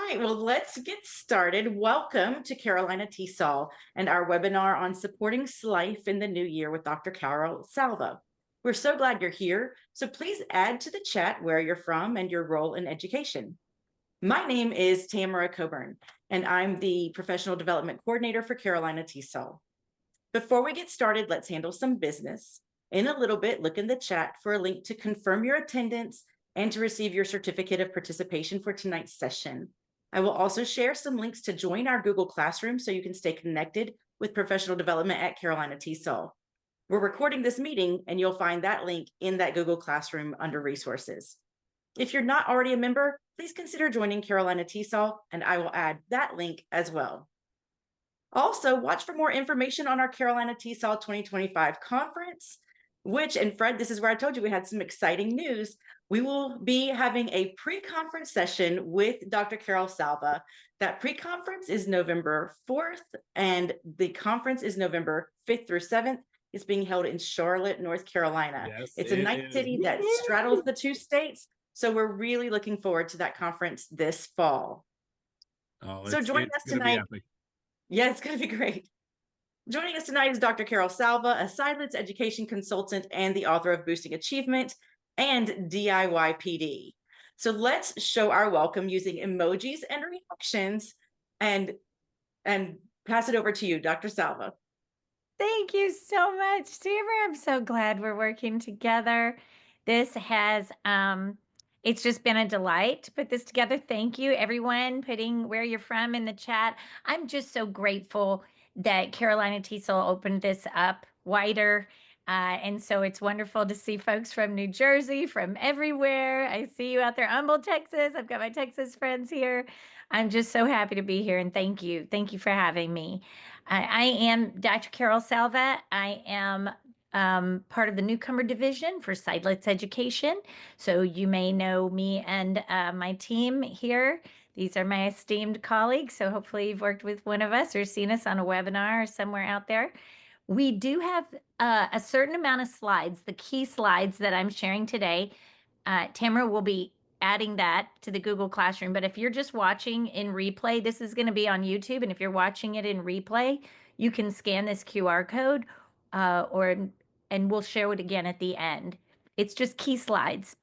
right, well, let's get started. Welcome to Carolina TESOL and our webinar on supporting SLIFE in the new year with Dr. Carol Salva. We're so glad you're here, so please add to the chat where you're from and your role in education. My name is Tamara Coburn, and I'm the Professional Development Coordinator for Carolina TESOL. Before we get started, let's handle some business. In a little bit, look in the chat for a link to confirm your attendance and to receive your certificate of participation for tonight's session. I will also share some links to join our Google Classroom so you can stay connected with professional development at Carolina TESOL. We're recording this meeting and you'll find that link in that Google Classroom under resources. If you're not already a member, please consider joining Carolina TESOL and I will add that link as well. Also, watch for more information on our Carolina TESOL 2025 conference, which, and Fred, this is where I told you we had some exciting news. We will be having a pre-conference session with Dr. Carol Salva. That pre-conference is November 4th, and the conference is November 5th through 7th. It's being held in Charlotte, North Carolina. Yes, it's a nice city that straddles the two states, so we're really looking forward to that conference this fall. Oh, So joining us tonight. Yeah, it's going to be great. Joining us tonight is Dr. Carol Salva, a silence education consultant and the author of Boosting Achievement and DIY PD. So let's show our welcome using emojis and reactions and pass it over to you, Dr. Salva. Thank you so much, Tamara. I'm so glad we're working together. This has it's just been a delight to put this together. Thank you, everyone, putting where you're from in the chat. I'm just so grateful that Carolina TESOL opened this up wider. And so it's wonderful to see folks from New Jersey, from everywhere. I see you out there, Humble, Texas. I've got my Texas friends here. I'm just so happy to be here, and thank you. Thank you for having me. I am Dr. Carol Salva. I am part of the newcomer division for Sidelets Education. So you may know me and my team here. These are my esteemed colleagues. So hopefully you've worked with one of us or seen us on a webinar or somewhere out there. We do have a certain amount of slides, the key slides that I'm sharing today. Tamara will be adding that to the Google Classroom. But if you're just watching in replay, this is going to be on YouTube. And if you're watching it in replay, you can scan this QR code and we'll show it again at the end. It's just key slides.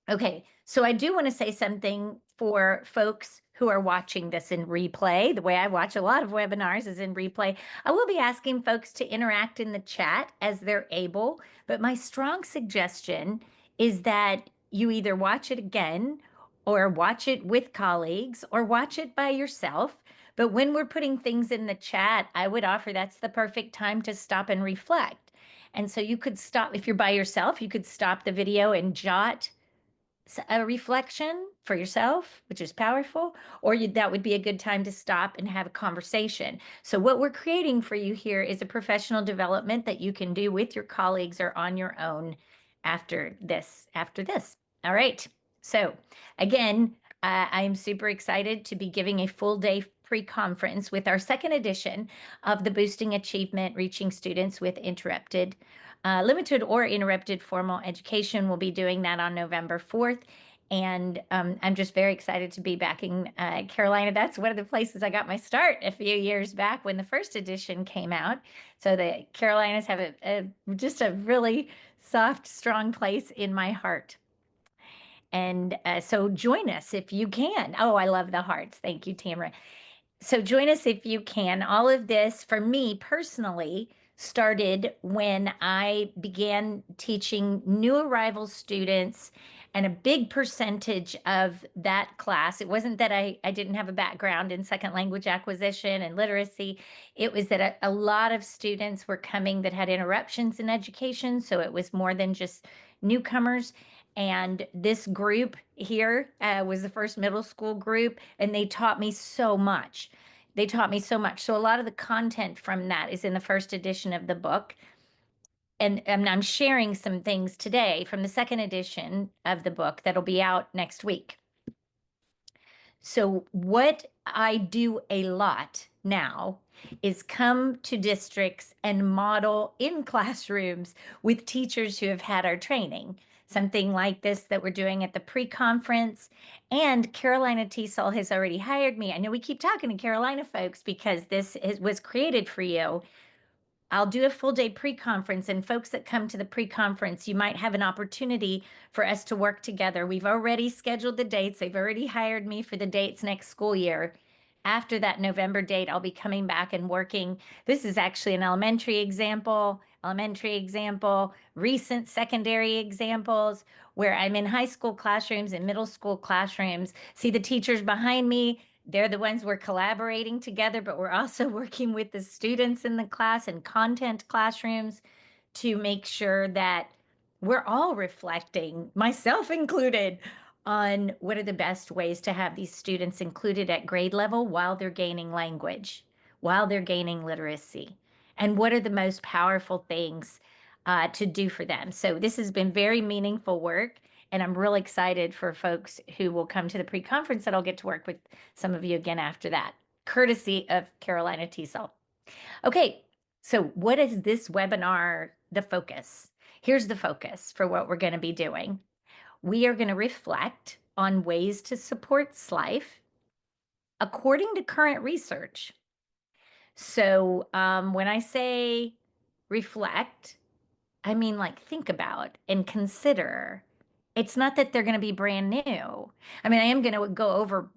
Okay, so I do want to say something for folks who are watching this in replay. The way I watch a lot of webinars is in replay. I will be asking folks to interact in the chat as they're able, but my strong suggestion is that you either watch it again or watch it with colleagues or watch it by yourself. But when we're putting things in the chat, I would offer that's the perfect time to stop and reflect. And so you could stop, if you're by yourself, you could stop the video and jot a reflection for yourself, which is powerful, or that would be a good time to stop and have a conversation. So what we're creating for you here is a professional development that you can do with your colleagues or on your own after this. All right. So again, I'm super excited to be giving a full day pre-conference with our second edition of the Boosting Achievement Reaching Students with Limited or Interrupted Formal Education. We'll be doing that on November 4th. And I'm just very excited to be back in Carolina. That's one of the places I got my start a few years back when the first edition came out. So the Carolinas have just a really soft, strong place in my heart. And so join us if you can. Oh, I love the hearts. Thank you, Tamara. So join us if you can. All of this, for me personally, started when I began teaching new arrival students, and a big percentage of that class, it wasn't that I didn't have a background in second language acquisition and literacy. It was that a lot of students were coming that had interruptions in education. So it was more than just newcomers. And this group here was the first middle school group, and they taught me so much. So a lot of the content from that is in the first edition of the book. And I'm sharing some things today from the second edition of the book that'll be out next week. So what I do a lot now is come to districts and model in classrooms with teachers who have had our training. something like this that we're doing at the pre-conference. And Carolina TESOL has already hired me. I know we keep talking to Carolina folks because was created for you. I'll do a full day pre-conference, and folks that come to the pre-conference, you might have an opportunity for us to work together. We've already scheduled the dates. They've already hired me for the dates next school year. After that November date, I'll be coming back and working. This is actually an elementary example, recent secondary examples where I'm in high school classrooms and middle school classrooms. See the teachers behind me? They're the ones we're collaborating together, but we're also working with the students in the class and content classrooms to make sure that we're all reflecting, myself included, on what are the best ways to have these students included at grade level while they're gaining language, while they're gaining literacy, and what are the most powerful things to do for them. So this has been very meaningful work, and I'm really excited for folks who will come to the pre-conference that I'll get to work with some of you again after that, courtesy of Carolina TESOL. Okay, so what is this webinar, the focus? Here's the focus for what we're going to be doing. We are going to reflect on ways to support SLIFE according to current research. So when I say reflect, I mean like think about and consider. It's not that they're going to be brand new. I mean, I am going to go over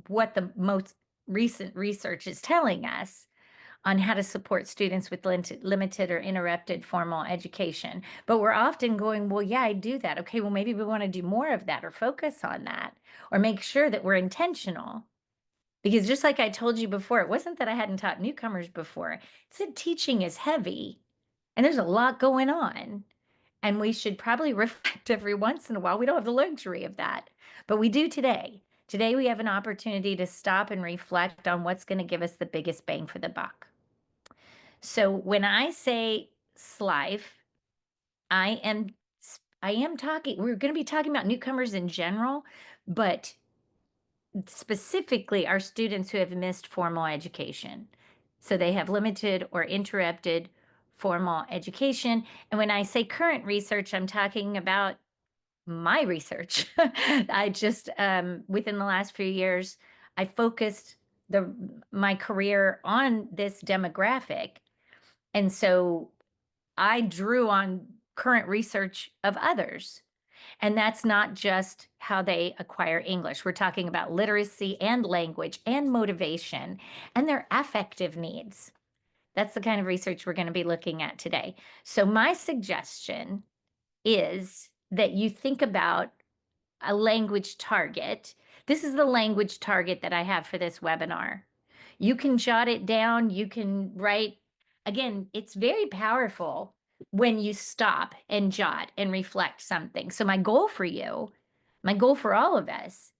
what the most recent research is telling us on how to support students with limited or interrupted formal education. But we're often going, well, yeah, I do that. Okay, well, maybe we want to do more of that or focus on that or make sure that we're intentional. Because just like I told you before, it wasn't that I hadn't taught newcomers before. It's that teaching is heavy and there's a lot going on. And we should probably reflect every once in a while. We don't have the luxury of that, but we do today. Today, we have an opportunity to stop and reflect on what's going to give us the biggest bang for the buck. So when I say SLIFE, I am talking, we're going to be talking about newcomers in general, but specifically our students who have missed formal education. So they have limited or interrupted formal education. And when I say current research, I'm talking about my research. I just within the last few years, I focused my career on this demographic. And so I drew on current research of others. And that's not just how they acquire English. We're talking about literacy and language and motivation and their affective needs. That's the kind of research we're going to be looking at today. So my suggestion is that you think about a language target. This is the language target that I have for this webinar. You can jot it down. You can write. Again, it's very powerful when you stop and jot and reflect something. So my goal for you, my goal for all of us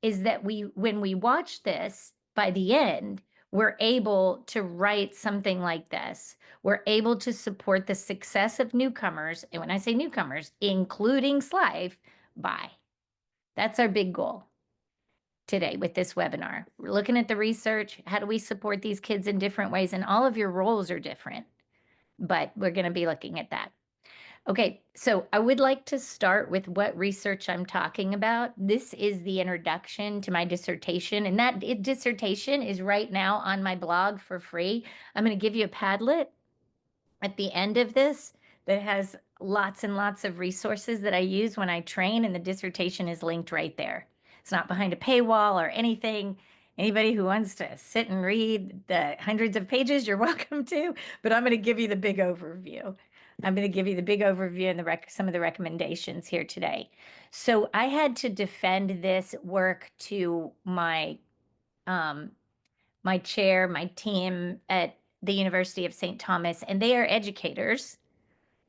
is that when we watch this by the end, we're able to write something like this. We're able to support the success of newcomers. And when I say newcomers, including SLIFE, by. That's our big goal today with this webinar. We're looking at the research. How do we support these kids in different ways? And all of your roles are different, but we're going to be looking at that. Okay, so I would like to start with what research I'm talking about. This is the introduction to my dissertation, and that dissertation is right now on my blog for free. I'm going to give you a Padlet at the end of this that has lots and lots of resources that I use when I train, and the dissertation is linked right there. It's not behind a paywall or anything. Anybody who wants to sit and read the hundreds of pages, you're welcome to, but I'm going to give you the big overview. I'm going to give you the big overview and some of the recommendations here today. So I had to defend this work to my chair, my team at the University of St. Thomas, and they are educators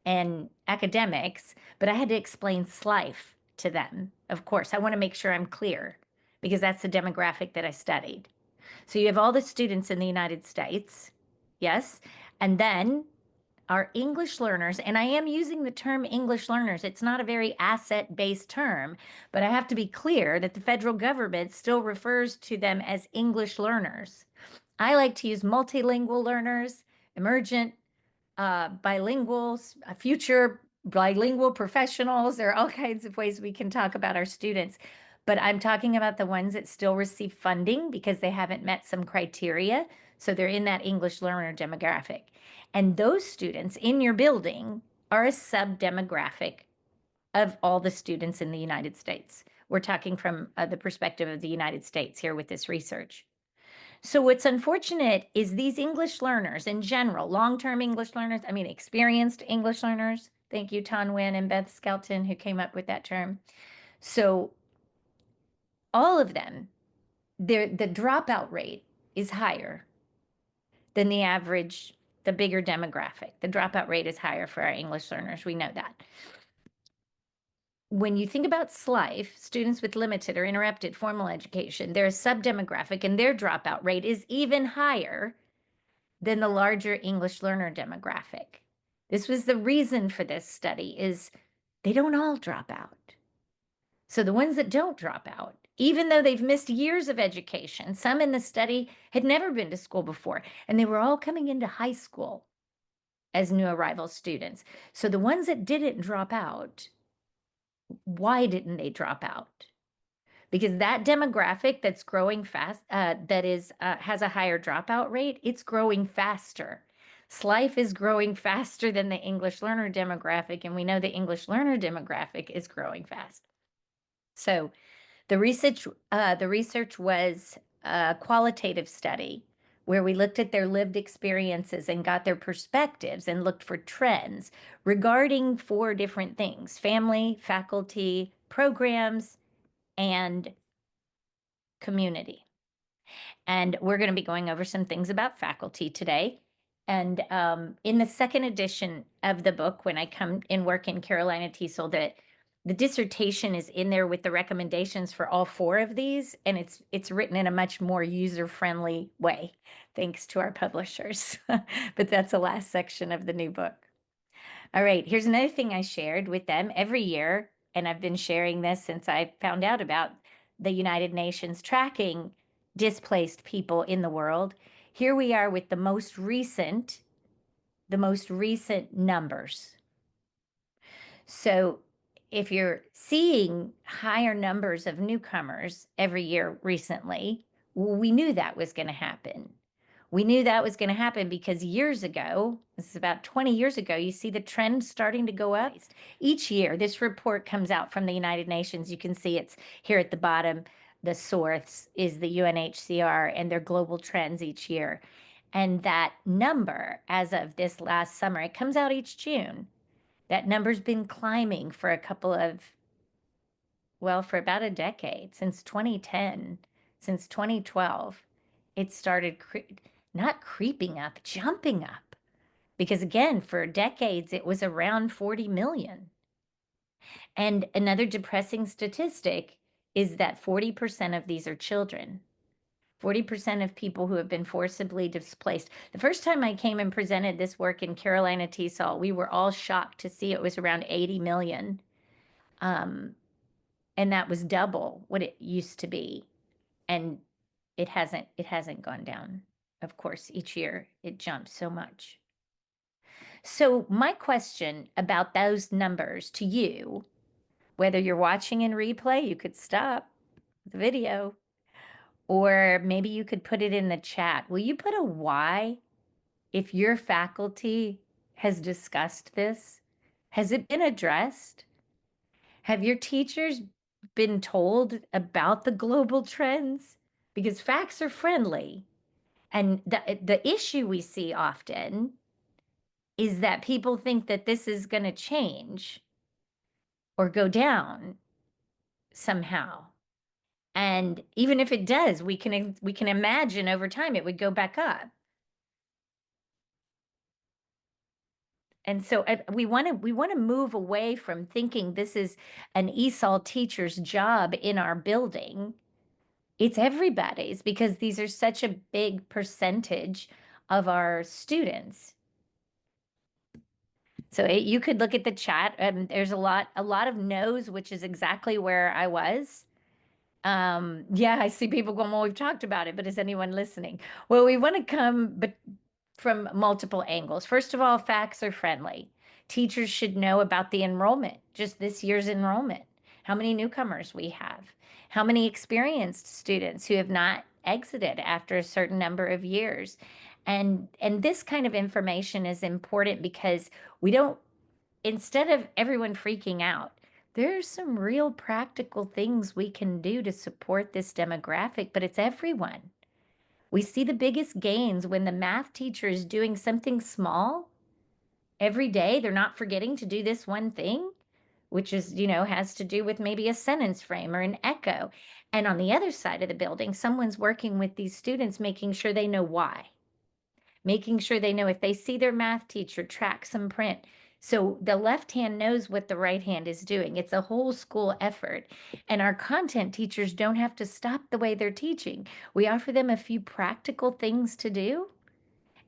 and academics, but I had to explain SLIFE to them. Of course, I want to make sure I'm clear because that's the demographic that I studied. So you have all the students in the United States, yes, and then our English learners, and I am using the term English learners. It's not a very asset-based term, but I have to be clear that the federal government still refers to them as English learners. I like to use multilingual learners, emergent, bilinguals, future bilingual professionals. There are all kinds of ways we can talk about our students, but I'm talking about the ones that still receive funding because they haven't met some criteria. So they're in that English learner demographic. And those students in your building are a sub-demographic of all the students in the United States. We're talking from the perspective of the United States here with this research. So what's unfortunate is these English learners in general, long-term English learners, I mean, experienced English learners. Thank you, Ton Wynn and Beth Skelton, who came up with that term. So all of them, the dropout rate is higher than the average, the bigger demographic. The dropout rate is higher for our English learners. We know that. When you think about SLIFE, students with limited or interrupted formal education, they're a sub-demographic and their dropout rate is even higher than the larger English learner demographic. This was the reason for this study is they don't all drop out. So the ones that don't drop out, even though they've missed years of education, some in the study had never been to school before, and they were all coming into high school as new arrival students. So the ones that didn't drop out, why didn't they drop out? Because that demographic that's growing fast, that is has a higher dropout rate, it's growing faster. SLIFE is growing faster than the English learner demographic, and we know the English learner demographic is growing fast. So the research was a qualitative study where we looked at their lived experiences and got their perspectives and looked for trends regarding 4 different things: family, faculty, programs, and community. And we're going to be going over some things about faculty today. And in the second edition of the book, when I come and work in Carolina TESOL, the dissertation is in there with the recommendations for all 4 of these, and it's written in a much more user-friendly way, thanks to our publishers. But that's the last section of the new book. All right, here's another thing I shared with them every year, and I've been sharing this since I found out about the United Nations tracking displaced people in the world. Here we are with the most recent numbers. So if you're seeing higher numbers of newcomers every year recently, well, we knew that was going to happen. We knew that was going to happen because years ago, this is about 20 years ago, you see the trend starting to go up. Each year, this report comes out from the United Nations. You can see it's here at the bottom. The source is the UNHCR and their global trends each year. And that number, as of this last summer, it comes out each June. That number's been climbing for a couple of, well, for about a decade, since 2010, since 2012. It started not creeping up, jumping up. Because again, for decades, it was around 40 million. And another depressing statistic is that 40% of these are children. 40% of people who have been forcibly displaced. The first time I came and presented this work in Carolina TESOL, we were all shocked to see it was around 80 million. And that was double what it used to be. And it hasn't gone down. Of course, each year it jumps so much. So my question about those numbers to you, whether you're watching in replay, you could stop the video, or maybe you could put it in the chat. Will you put a Y if your faculty has discussed this? Has it been addressed? Have your teachers been told about the global trends? Because facts are friendly. And the issue we see often is that people think that this is going to change or go down somehow. And even if it does, we can imagine over time it would go back up. And so we want to move away from thinking this is an ESOL teacher's job in our building. It's everybody's, because these are such a big percentage of our students. So you could look at the chat. There's a lot of no's, which is exactly where I was. Yeah, I see people going, well, we've talked about it, but is anyone listening? Well, we want to come from multiple angles. First of all, facts are friendly. Teachers should know about the enrollment, just this year's enrollment, how many newcomers we have, how many experienced students who have not exited after a certain number of years. And this kind of information is important because we don't, instead of everyone freaking out, there's some real practical things we can do to support this demographic, but it's everyone. We see the biggest gains when the math teacher is doing something small every day. They're not forgetting to do this one thing, which is, has to do with maybe a sentence frame or an echo. And on the other side of the building, someone's working with these students, making sure they know why, making sure they know if they see their math teacher track some print. So the left hand knows what the right hand is doing. It's a whole school effort. And our content teachers don't have to stop the way they're teaching. We offer them a few practical things to do,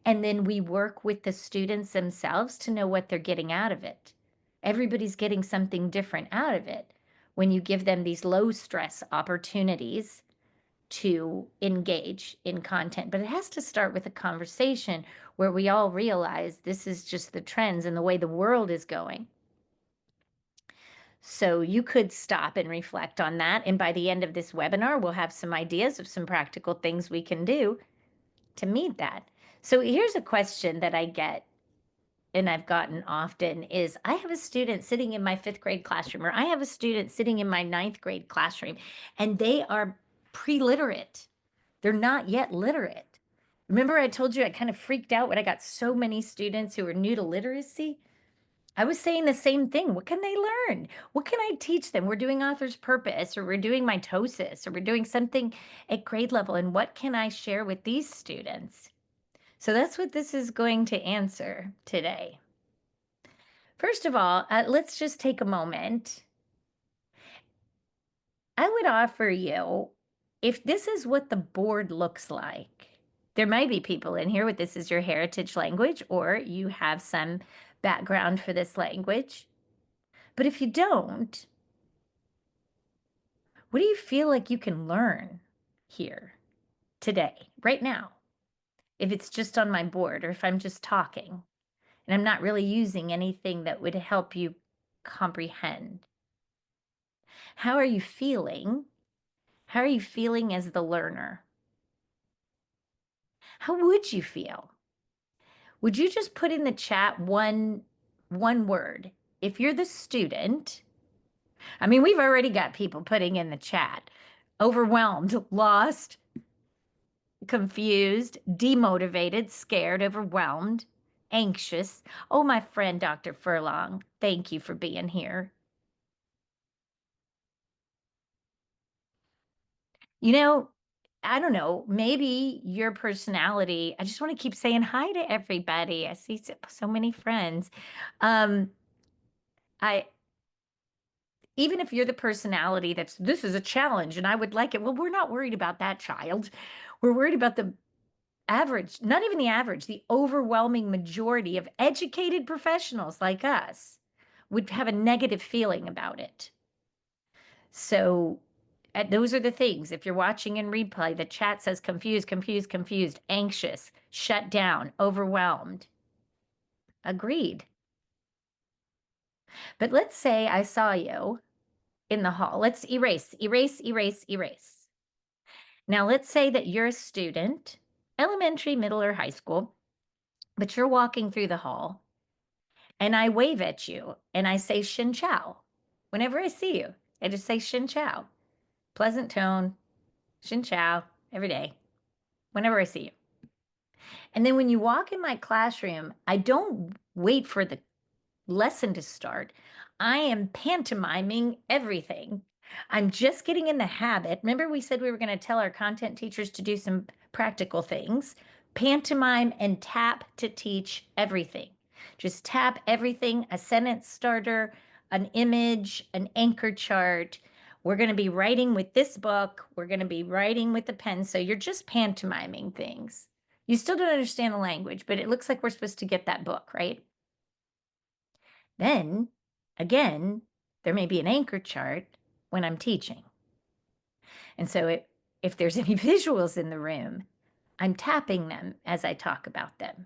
and then we work with the students themselves to know what they're getting out of it. Everybody's getting something different out of it when you give them these low stress opportunities to engage in content. But it has to start with a conversation where we all realize this is just the trends and the way the world is going. So you could stop and reflect on that. And by the end of this webinar, we'll have some ideas of some practical things we can do to meet that. So here's a question that I get and I've gotten often is, I have a student sitting in my 5th grade classroom, or I have a student sitting in my 9th grade classroom, and they are pre-literate. They're not yet literate. Remember I told you I kind of freaked out when I got so many students who were new to literacy? I was saying the same thing. What can they learn? What can I teach them? We're doing author's purpose, or we're doing mitosis, or we're doing something at grade level. And what can I share with these students? So that's what this is going to answer today. First of all, let's just take a moment. I would offer you, if this is what the board looks like, there might be people in here with this as your heritage language, or you have some background for this language. But if you don't, what do you feel like you can learn here today, right now? If it's just on my board, or if I'm just talking and I'm not really using anything that would help you comprehend. How are you feeling? How are you feeling as the learner? How would you feel? Would you just put in the chat one word? If you're the student, I mean, we've already got people putting in the chat: overwhelmed, lost, confused, demotivated, scared, overwhelmed, anxious. Oh, my friend, Dr. Furlong, thank you for being here. I don't know, maybe your personality, I just want to keep saying hi to everybody. I see so many friends. Um, I, even if you're the personality this is a challenge and I would like it. Well, we're not worried about that, child. We're worried about the average, not even the average, the overwhelming majority of educated professionals like us would have a negative feeling about it. So those are the things. If you're watching in replay, the chat says confused, confused, confused, anxious, shut down, overwhelmed. Agreed. But let's say I saw you in the hall. Let's erase, erase, erase, erase. Now let's say that you're a student, elementary, middle, or high school, but you're walking through the hall and I wave at you and I say Shin Chow. Whenever I see you, I just say Shin Chow. Pleasant tone, Shin Chow, every day, whenever I see you. And then when you walk in my classroom, I don't wait for the lesson to start. I am pantomiming everything. I'm just getting in the habit. Remember, we said we were going to tell our content teachers to do some practical things. Pantomime and tap to teach everything. Just tap everything: a sentence starter, an image, an anchor chart. We're going to be writing with this book. We're going to be writing with the pen. So you're just pantomiming things. You still don't understand the language, but it looks like we're supposed to get that book, right? Then, again, there may be an anchor chart when I'm teaching. And so if there's any visuals in the room, I'm tapping them as I talk about them.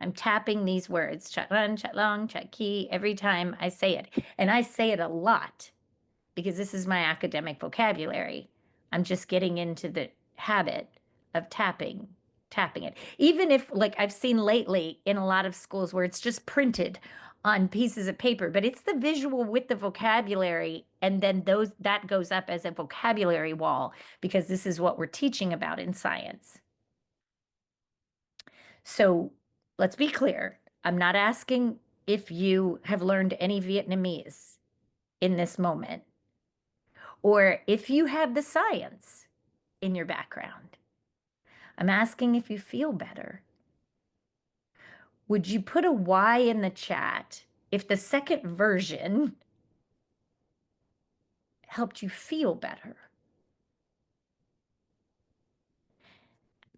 I'm tapping these words, chatlan, chatlong, chatki, every time I say it. And I say it a lot because this is my academic vocabulary. I'm just getting into the habit of tapping it. Even if, like I've seen lately in a lot of schools where it's just printed on pieces of paper, but it's the visual with the vocabulary, and then that goes up as a vocabulary wall because this is what we're teaching about in science. So let's be clear. I'm not asking if you have learned any Vietnamese in this moment or if you have the science in your background. I'm asking if you feel better. Would you put a Y in the chat if the second version helped you feel better?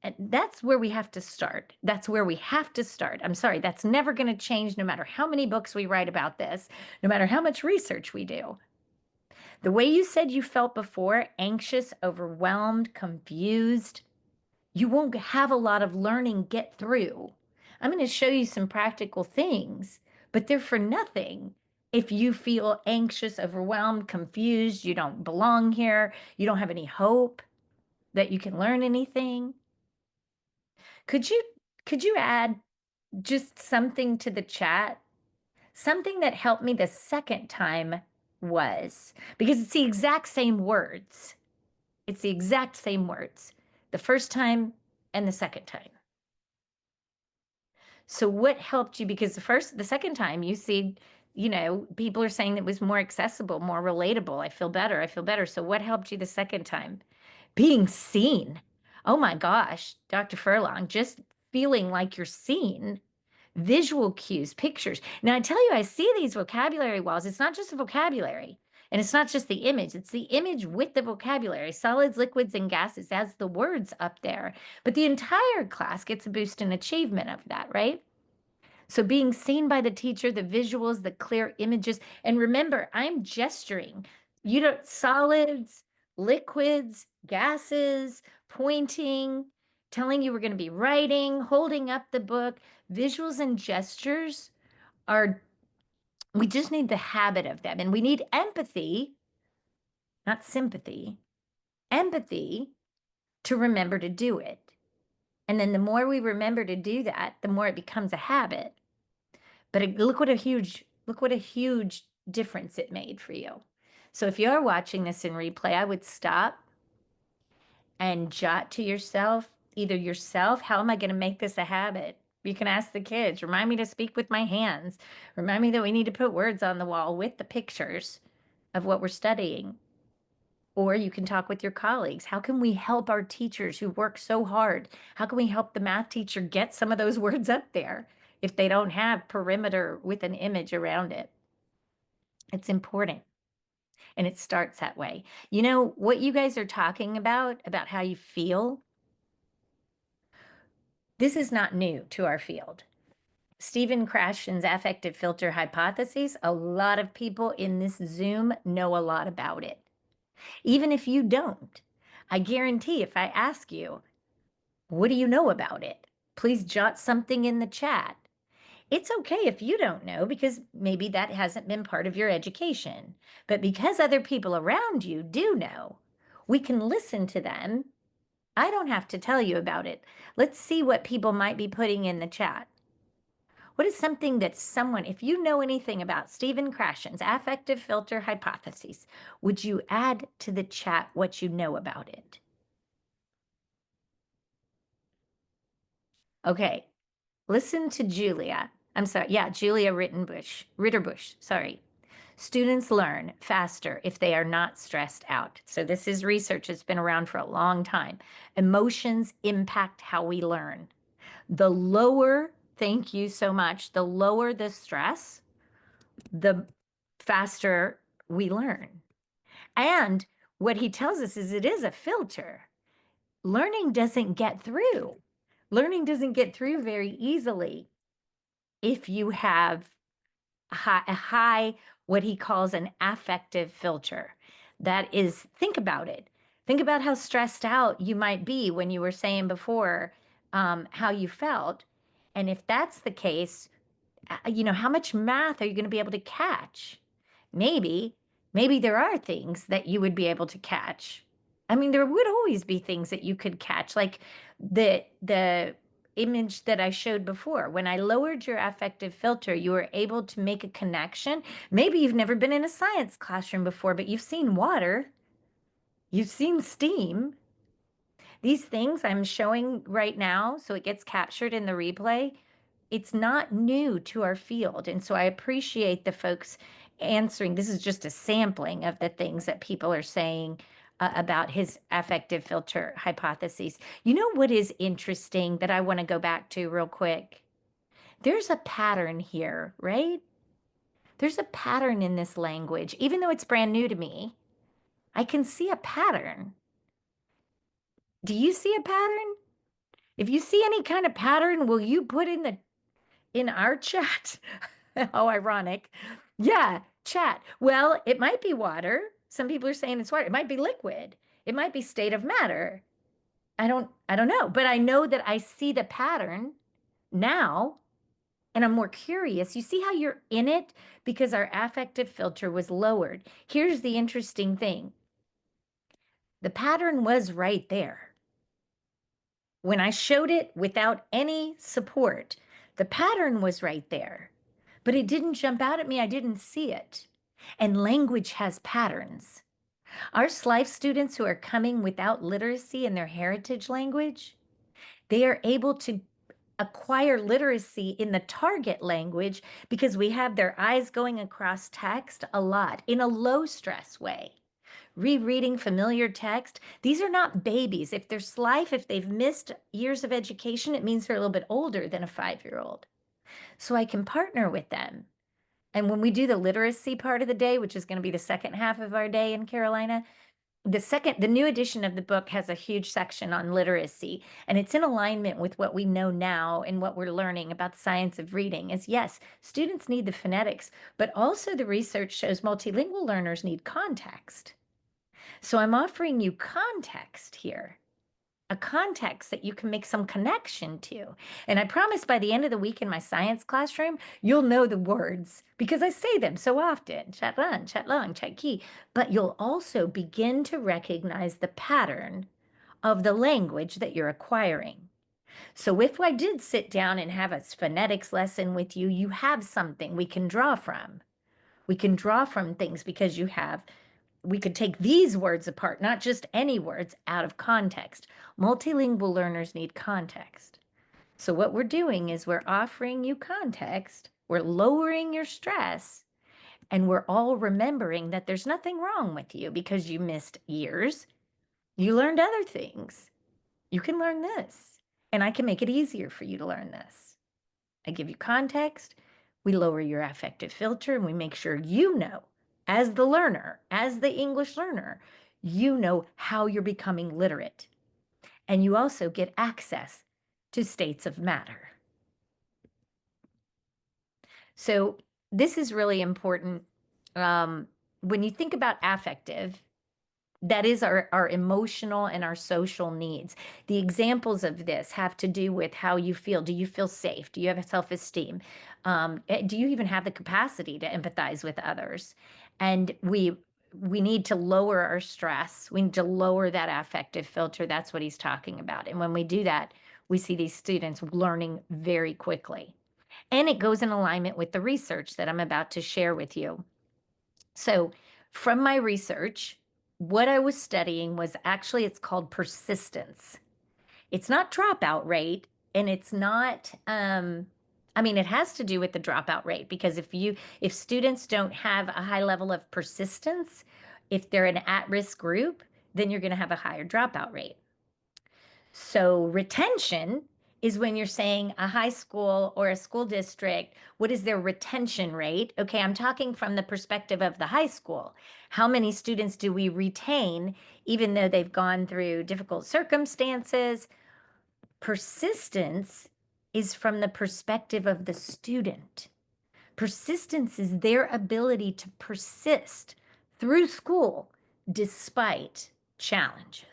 And that's where we have to start. That's where we have to start. I'm sorry, that's never going to change no matter how many books we write about this, no matter how much research we do. The way you said you felt before, anxious, overwhelmed, confused, you won't have a lot of learning get through. I'm going to show you some practical things, but they're for nothing if you feel anxious, overwhelmed, confused, you don't belong here, you don't have any hope that you can learn anything. Could you could you add just something to the chat? Something that helped me the second time was because it's the exact same words. It's the exact same words. The first time and the second time. So what helped you? Because the second time you see, people are saying it was more accessible, more relatable. I feel better. I feel better. So what helped you the second time? Being seen. Oh my gosh, Dr. Furlong, just feeling like you're seen. Visual cues, pictures. Now I tell you, I see these vocabulary walls. It's not just a vocabulary. And it's not just the image, it's the image with the vocabulary, solids, liquids, and gases as the words up there. But the entire class gets a boost in achievement of that, right? So being seen by the teacher, the visuals, the clear images, and remember, I'm gesturing. You don't solids, liquids, gases, pointing, telling you we're going to be writing, holding up the book. Visuals and gestures are, we just need the habit of them. And we need empathy, not sympathy, empathy to remember to do it. And then the more we remember to do that, the more it becomes a habit. But look what a huge difference it made for you. So if you're watching this in replay, I would stop and jot to yourself, either yourself, how am I going to make this a habit? You can ask the kids, remind me to speak with my hands. Remind me that we need to put words on the wall with the pictures of what we're studying. Or you can talk with your colleagues. How can we help our teachers who work so hard? How can we help the math teacher get some of those words up there if they don't have perimeter with an image around it? It's important. And it starts that way. You know, what you guys are talking about how you feel, this is not new to our field. Stephen Krashen's affective filter hypothesis, a lot of people in this Zoom know a lot about it. Even if you don't, I guarantee if I ask you, what do you know about it? Please jot something in the chat. It's okay if you don't know because maybe that hasn't been part of your education. But because other people around you do know, we can listen to them. I don't have to tell you about it. Let's see what people might be putting in the chat. What is something that someone, if you know anything about Stephen Krashen's affective filter hypothesis, would you add to the chat what you know about it? Okay, listen to Julia. I'm sorry. Yeah, Julia Ritterbush. Sorry. Students learn faster if they are not stressed out. So this is research that's been around for a long time. Emotions impact how we learn. The lower, thank you so much, the lower the stress, the faster we learn. And what he tells us is it is a filter. Learning doesn't get through. Learning doesn't get through very easily if you have a high, what he calls an affective filter. That is, think about it. Think about how stressed out you might be when you were saying before how you felt. And if that's the case, how much math are you going to be able to catch? Maybe, maybe there are things that you would be able to catch. I mean, there would always be things that you could catch, like the image that I showed before. When I lowered your affective filter, you were able to make a connection. Maybe you've never been in a science classroom before, but you've seen water, you've seen steam. These things I'm showing right now, so it gets captured in the replay, it's not new to our field. And so I appreciate the folks answering. This is just a sampling of the things that people are saying about his affective filter hypotheses. You know what is interesting that I want to go back to real quick? There's a pattern here, right? There's a pattern in this language. Even though it's brand new to me, I can see a pattern. Do you see a pattern? If you see any kind of pattern, will you put in our chat? How ironic. Yeah, chat. Well, it might be water. Some people are saying it's water. It might be liquid. It might be state of matter. I don't know, but I know that I see the pattern now and I'm more curious. You see how you're in it because our affective filter was lowered. Here's the interesting thing. The pattern was right there. When I showed it without any support, the pattern was right there, but it didn't jump out at me. I didn't see it. And language has patterns. Our SLIFE students who are coming without literacy in their heritage language, they are able to acquire literacy in the target language because we have their eyes going across text a lot in a low stress way. Rereading familiar text. These are not babies. If they're SLIFE, if they've missed years of education, it means they're a little bit older than a 5-year-old. So I can partner with them. And when we do the literacy part of the day, which is going to be the second half of our day in Carolina, the new edition of the book has a huge section on literacy, and it's in alignment with what we know now and what we're learning about the science of reading is yes, students need the phonetics, but also the research shows multilingual learners need context. So I'm offering you context here, a context that you can make some connection to. And I promise by the end of the week in my science classroom, you'll know the words because I say them so often, chat run, chat long, chat key. But you'll also begin to recognize the pattern of the language that you're acquiring. So if I did sit down and have a phonetics lesson with you, you have something we can draw from. We can draw from things because we could take these words apart, not just any words, out of context. Multilingual learners need context. So what we're doing is we're offering you context, we're lowering your stress, and we're all remembering that there's nothing wrong with you because you missed years. You learned other things. You can learn this, and I can make it easier for you to learn this. I give you context, we lower your affective filter, and we make sure you know, as the learner, as the English learner, you know how you're becoming literate. And you also get access to states of matter. So this is really important. When you think about affective, that is our emotional and our social needs. The examples of this have to do with how you feel. Do you feel safe? Do you have self-esteem? Do you even have the capacity to empathize with others? And we need to lower our stress. We need to lower that affective filter. That's what he's talking about. And when we do that, we see these students learning very quickly. And it goes in alignment with the research that I'm about to share with you. So from my research, what I was studying was actually, it's called persistence. It's not dropout rate, and it's not, it has to do with the dropout rate because if students don't have a high level of persistence, if they're an at-risk group, then you're going to have a higher dropout rate. So retention is when you're saying a high school or a school district, what is their retention rate? Okay, I'm talking from the perspective of the high school. How many students do we retain even though they've gone through difficult circumstances? Persistence is from the perspective of the student. Persistence is their ability to persist through school despite challenges.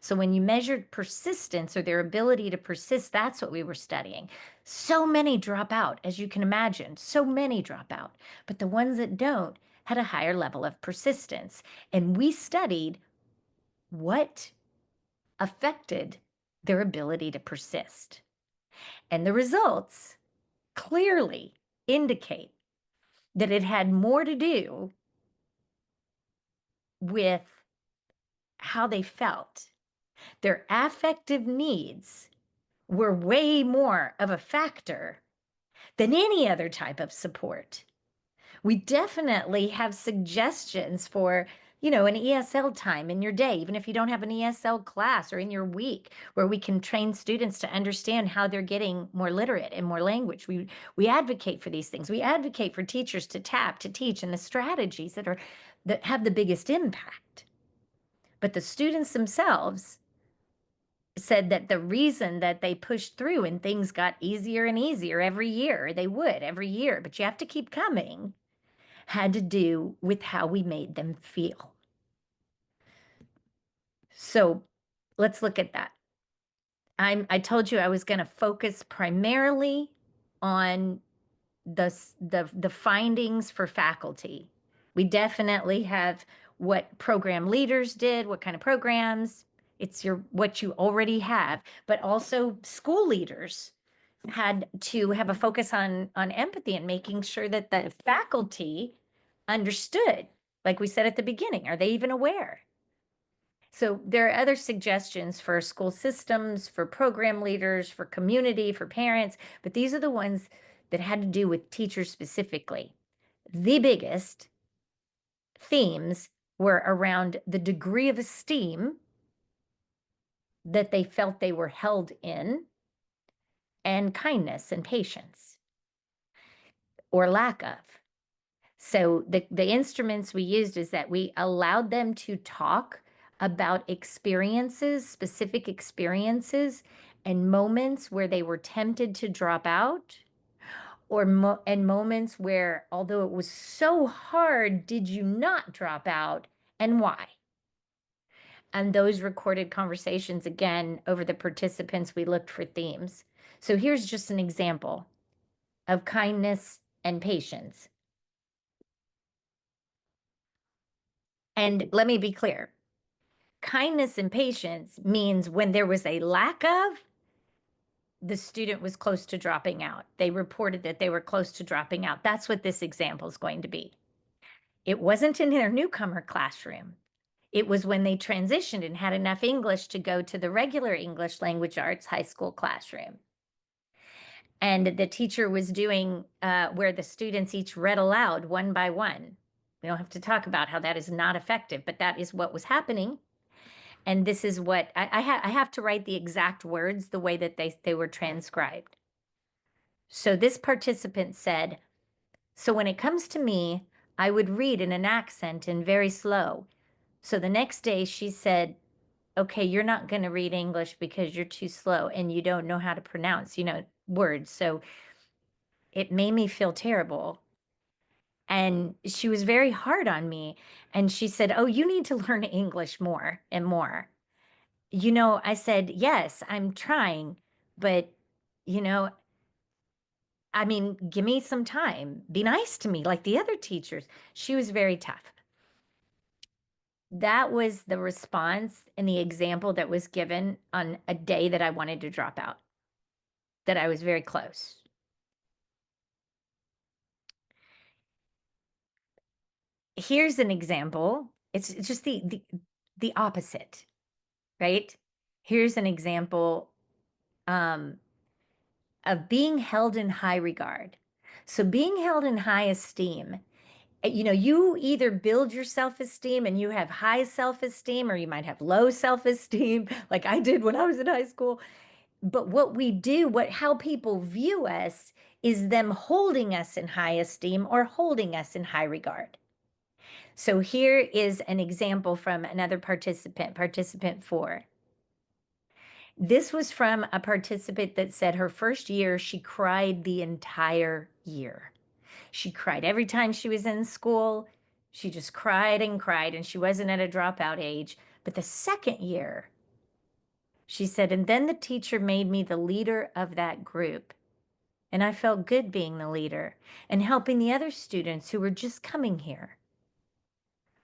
So when you measured persistence or their ability to persist, that's what we were studying. So many drop out, as you can imagine, so many drop out. But the ones that don't had a higher level of persistence. And we studied what affected their ability to persist. And the results clearly indicate that it had more to do with how they felt. Their affective needs were way more of a factor than any other type of support. We definitely have suggestions for, an ESL time in your day, even if you don't have an ESL class, or in your week, where we can train students to understand how they're getting more literate and more language. We advocate for these things. We advocate for teachers to tap, to teach, and the strategies that have the biggest impact. But the students themselves said that the reason that they pushed through and things got easier and easier every year, they would every year, but you have to keep coming, had to do with how we made them feel. So let's look at that. I told you I was going to focus primarily on the findings for faculty. We definitely have what program leaders did, what kind of programs. It's what you already have, but also school leaders had to have a focus on empathy and making sure that the faculty understood. Like we said at the beginning, are they even aware? So there are other suggestions for school systems, for program leaders, for community, for parents, but these are the ones that had to do with teachers specifically. The biggest themes were around the degree of esteem that they felt they were held in, and kindness and patience, or lack of. So the instruments we used is that we allowed them to talk about experiences, specific experiences, and moments where they were tempted to drop out, and moments where, although it was so hard, did you not drop out, and why? And those recorded conversations, again, over the participants, we looked for themes. So here's just an example of kindness and patience. And let me be clear. Kindness and patience means when there was a lack of, the student was close to dropping out. They reported that they were close to dropping out. That's what this example is going to be. It wasn't in their newcomer classroom. It was when they transitioned and had enough English to go to the regular English language arts high school classroom. And the teacher was doing where the students each read aloud one by one. We don't have to talk about how that is not effective, but that is what was happening. And this is what I have to write the exact words the way that they were transcribed. So this participant said, so when it comes to me, I would read in an accent and very slow. So the next day she said, okay, you're not going to read English because you're too slow and you don't know how to pronounce, words. So it made me feel terrible. And she was very hard on me. And she said, oh, you need to learn English more and more. I said, yes, I'm trying, but, you know, I mean, give me some time. Be nice to me like the other teachers. She was very tough. That was the response and the example that was given on a day that I wanted to drop out, that I was very close. Here's an example. It's just the opposite, right? Here's an example um, of being held in high regard. So being held in high esteem, you either build your self-esteem and you have high self-esteem, or you might have low self-esteem, like I did when I was in high school. But what we do, how people view us, is them holding us in high esteem or holding us in high regard. So here is an example from another participant, participant 4. This was from a participant that said her first year, she cried the entire year. She cried every time she was in school. She just cried and cried, and she wasn't at a dropout age. But the second year, She said, and then the teacher made me the leader of that group. And I felt good being the leader and helping the other students who were just coming here.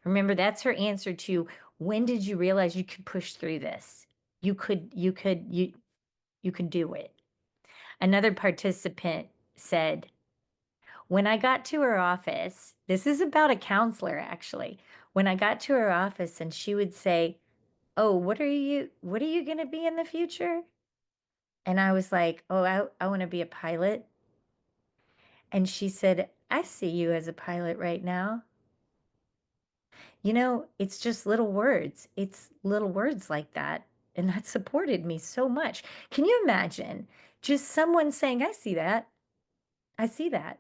Remember, that's her answer to when did you realize you could push through this? You could do it. Another participant said, when I got to her office, this is about a counselor actually. When I got to her office and she would say, "Oh, what are you going to be in the future?" And I was like, "Oh, I want to be a pilot." And she said, "I see you as a pilot right now." You know, it's just little words. It's little words like that. And that supported me so much. Can you imagine just someone saying, "I see that. I see that."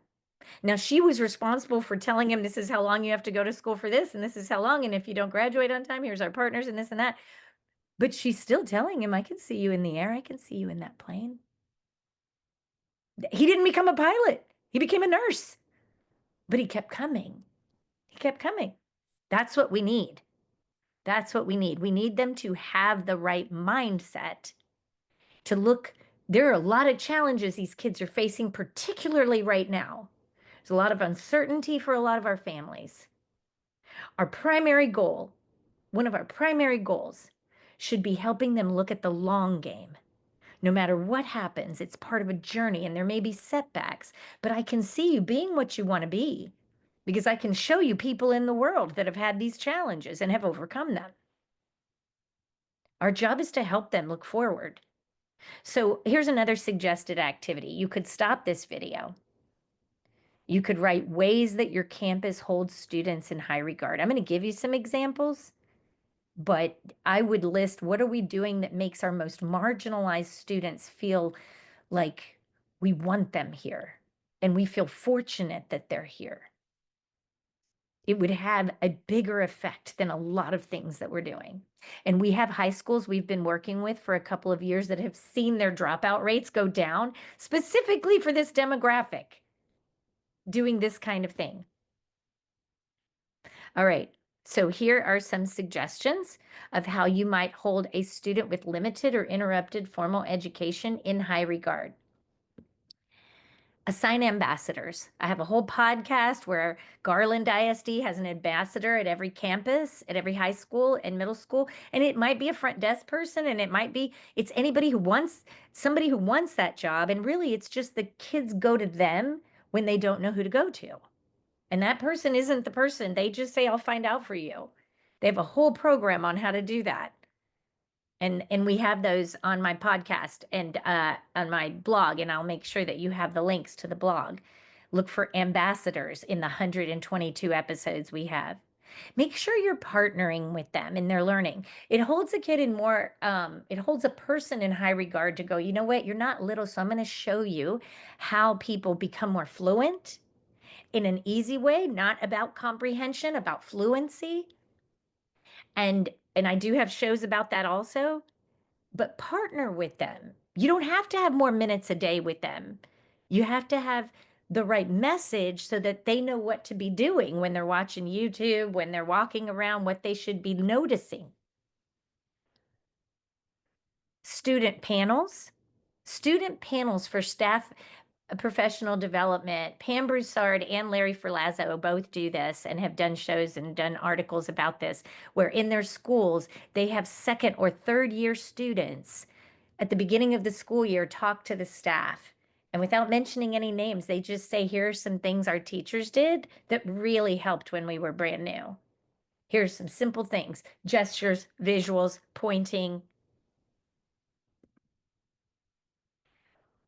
Now, she was responsible for telling him, "This is how long you have to go to school for this, and this is how long, and if you don't graduate on time, here's our partners, and this and that." But she's still telling him, "I can see you in the air. I can see you in that plane." He didn't become a pilot. He became a nurse, but he kept coming. He kept coming. That's what we need. That's what we need. We need them to have the right mindset to look. There are a lot of challenges these kids are facing, particularly right now. There's a lot of uncertainty for a lot of our families. Our primary goal, one of our primary goals, should be helping them look at the long game. No matter what happens, it's part of a journey and there may be setbacks, but I can see you being what you want to be because I can show you people in the world that have had these challenges and have overcome them. Our job is to help them look forward. So here's another suggested activity. You could stop this video. You could write ways that your campus holds students in high regard. I'm going to give you some examples, but I would list what are we doing that makes our most marginalized students feel like we want them here and we feel fortunate that they're here. It would have a bigger effect than a lot of things that we're doing. And we have high schools we've been working with for a couple of years that have seen their dropout rates go down specifically for this demographic, doing this kind of thing. All right. So here are some suggestions of how you might hold a student with limited or interrupted formal education in high regard. Assign ambassadors. I have a whole podcast where Garland ISD has an ambassador at every campus, at every high school and middle school. And it might be a front desk person, and it's anybody who wants somebody who wants that job. And really, it's just the kids go to them when they don't know who to go to. And that person isn't the person. They just say, "I'll find out for you." They have a whole program on how to do that. And we have those on my podcast and on my blog, and I'll make sure that you have the links to the blog. Look for ambassadors in the 122 episodes we have. Make sure you're partnering with them in their learning. It holds a kid in more, it holds a person in high regard to go, "You know what? You're not little, so I'm going to show you how people become more fluent in an easy way, not about comprehension, about fluency." And I do have shows about that also, but partner with them. You don't have to have more minutes a day with them. You have to have the right message so that they know what to be doing when they're watching YouTube, when they're walking around, what they should be noticing. Student panels. Student panels for staff professional development. Pam Broussard and Larry Ferlazzo both do this and have done shows and done articles about this, where in their schools, they have second or third year students at the beginning of the school year talk to the staff. And without mentioning any names, they just say, "Here are some things our teachers did that really helped when we were brand new. Here's some simple things, gestures, visuals, pointing."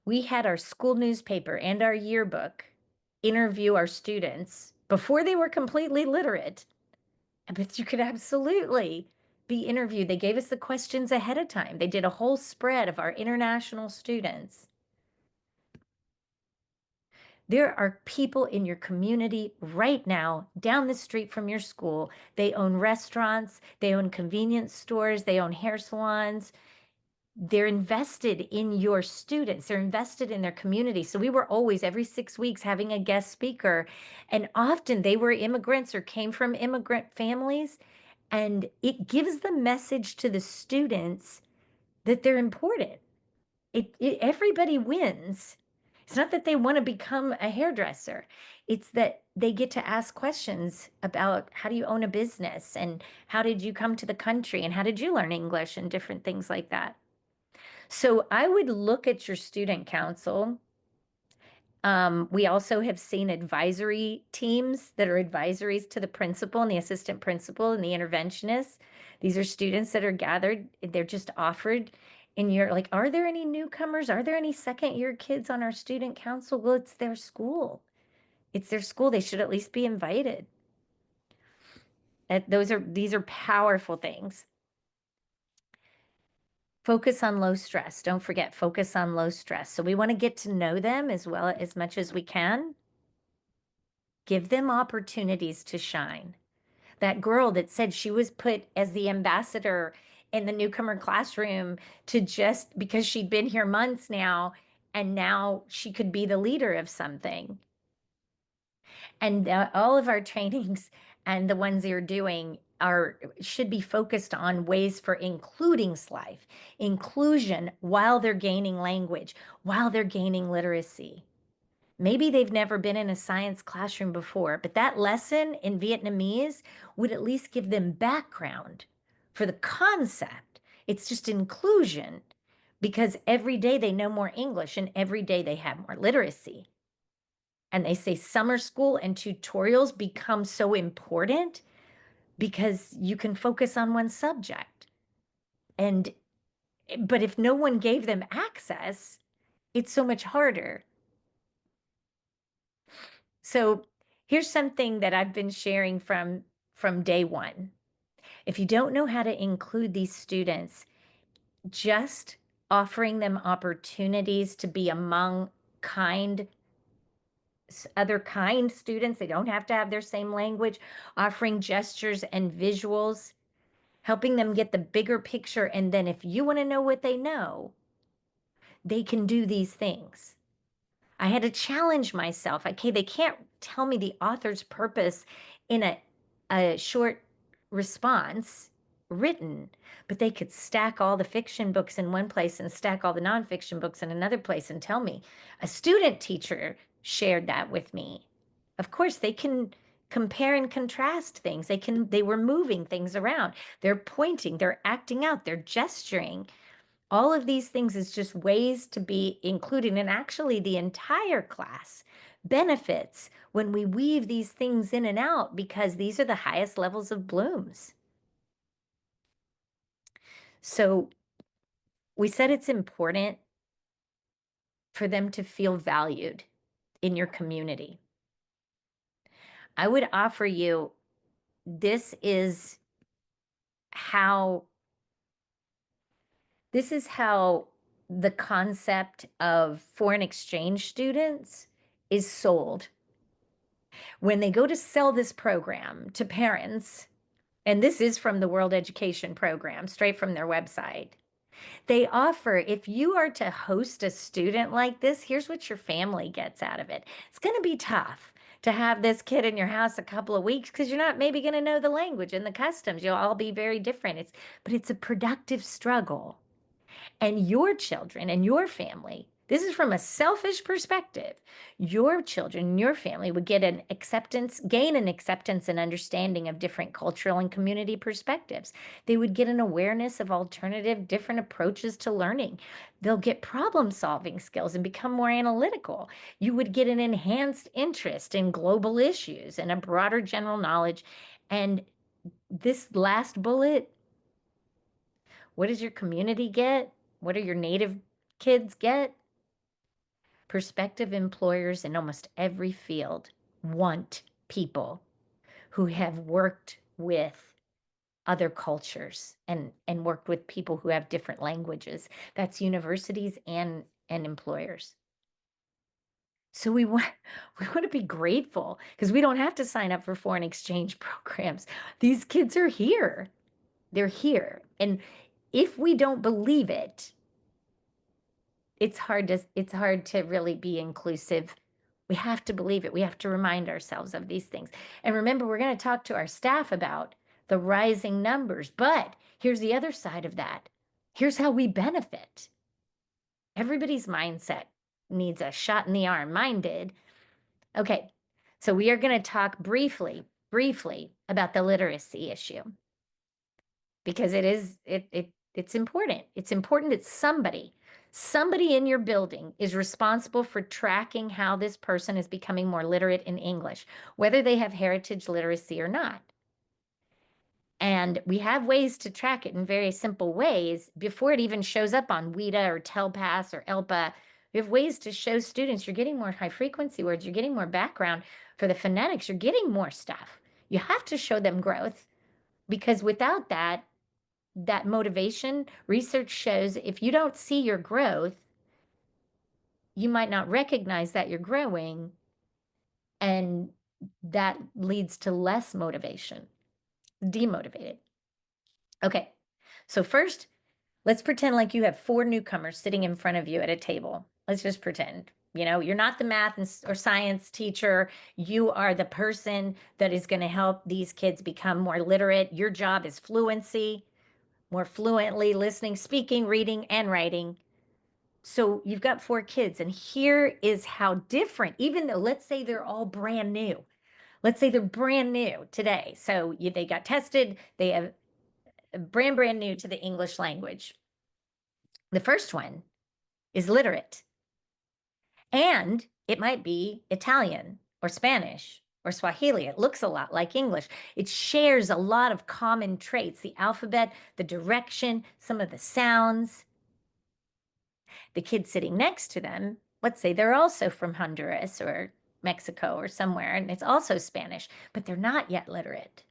We had our school newspaper and our yearbook interview our students before they were completely literate. But you could absolutely be interviewed. They gave us the questions ahead of time. They did a whole spread of our international students. There are people in your community right now down the street from your school. They own restaurants, they own convenience stores, they own hair salons. They're invested in your students, they're invested in their community. So we were always, every 6 weeks, having a guest speaker. And often they were immigrants or came from immigrant families. And it gives the message to the students that they're important. Everybody wins. It's not that they want to become a hairdresser. It's that they get to ask questions about how do you own a business and how did you come to the country and how did you learn English and different things like that. So I would look at your student council. We also have seen advisory teams that are advisories to the principal and the assistant principal and the interventionists. These are students that are gathered, they're just offered. And you're like, are there any newcomers? Are there any second year kids on our student council? Well, it's their school. It's their school. They should at least be invited. These are powerful things. Focus on low stress. Don't forget, focus on low stress. So we want to get to know them as well as much as we can. Give them opportunities to shine. That girl that said she was put as the ambassador in the newcomer classroom to just because she'd been here months now, and now she could be the leader of something. And all of our trainings and the ones you're doing should be focused on ways for including SLIFE, inclusion while they're gaining language, while they're gaining literacy. Maybe they've never been in a science classroom before, but that lesson in Vietnamese would at least give them background for the concept. It's just inclusion because every day they know more English and every day they have more literacy. And they say summer school and tutorials become so important because you can focus on one subject. But if no one gave them access, it's so much harder. So here's something that I've been sharing from day one. If you don't know how to include these students, just offering them opportunities to be among other kind students, they don't have to have their same language, offering gestures and visuals, helping them get the bigger picture. And then if you want to know what they know, they can do these things. I had to challenge myself. Okay, they can't tell me the author's purpose in a short response written, but they could stack all the fiction books in one place and stack all the nonfiction books in another place and tell me. A student teacher shared that with me. Of course, they can compare and contrast things. They were moving things around. They're pointing, they're acting out, they're gesturing. All of these things is just ways to be included, and actually the entire class benefits when we weave these things in and out because these are the highest levels of blooms. So we said it's important for them to feel valued in your community. I would offer you, this is how the concept of foreign exchange students is sold. When they go to sell this program to parents, and this is from the World Education Program, straight from their website, they offer, if you are to host a student like this, here's what your family gets out of it. It's going to be tough to have this kid in your house a couple of weeks because you're not maybe going to know the language and the customs. You'll all be very different. But it's a productive struggle. And your children and your family, this is from a selfish perspective, your children and your family would gain an acceptance and understanding of different cultural and community perspectives. They would get an awareness of alternative, different approaches to learning. They'll get problem-solving skills and become more analytical. You would get an enhanced interest in global issues and a broader general knowledge. And this last bullet, what does your community get? What do your Native kids get? Prospective employers in almost every field want people who have worked with other cultures and worked with people who have different languages. That's universities and employers. So we want to be grateful because we don't have to sign up for foreign exchange programs. These kids are here. They're here. And if we don't believe it, it's hard to really be inclusive. We have to believe it. We have to remind ourselves of these things. And remember, we're going to talk to our staff about the rising numbers. But here's the other side of that. Here's how we benefit. Everybody's mindset needs a shot in the arm. Mine did. Okay, so we are going to talk briefly about the literacy issue because it's important. It's important that somebody in your building is responsible for tracking how this person is becoming more literate in English, whether they have heritage literacy or not. And we have ways to track it in very simple ways before it even shows up on WIDA or TELPAS or ELPA. We have ways to show students you're getting more high frequency words, you're getting more background for the phonetics, you're getting more stuff. You have to show them growth because without that, that motivation, research shows if you don't see your growth, you might not recognize that you're growing, and that leads to less motivation, demotivated. Okay, so first, let's pretend like you have four newcomers sitting in front of you at a table. Let's just pretend. You know, you're not the math or science teacher. You are the person that is going to help these kids become more literate. Your job is fluency, more fluently listening, speaking, reading, and writing. So you've got four kids, and here is how different, even though let's say they're all brand new. Let's say they're brand new today. So they got tested, they have brand new to the English language. The first one is literate, and it might be Italian or Spanish or Swahili. It looks a lot like English. It shares a lot of common traits, the alphabet, the direction, some of the sounds. The kid sitting next to them, let's say they're also from Honduras or Mexico or somewhere, and it's also Spanish, but they're not yet literate.